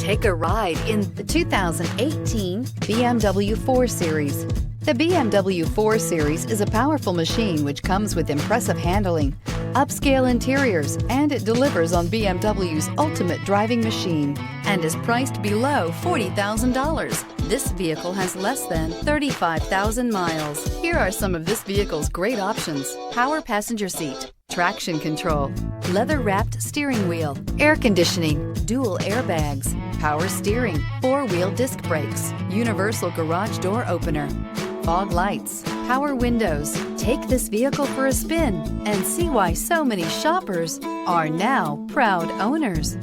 Take a ride in the 2018 BMW 4 Series. The BMW 4 Series is a powerful machine which comes with impressive handling, upscale interiors, and it delivers on BMW's ultimate driving machine and is priced below $40,000. This vehicle has less than 35,000 miles. Here are some of this vehicle's great options: power passenger seat, traction control, leather-wrapped steering wheel, air conditioning, dual airbags, power steering, four-wheel disc brakes, universal garage door opener, fog lights, power windows. Take this vehicle for a spin and see why so many shoppers are now proud owners.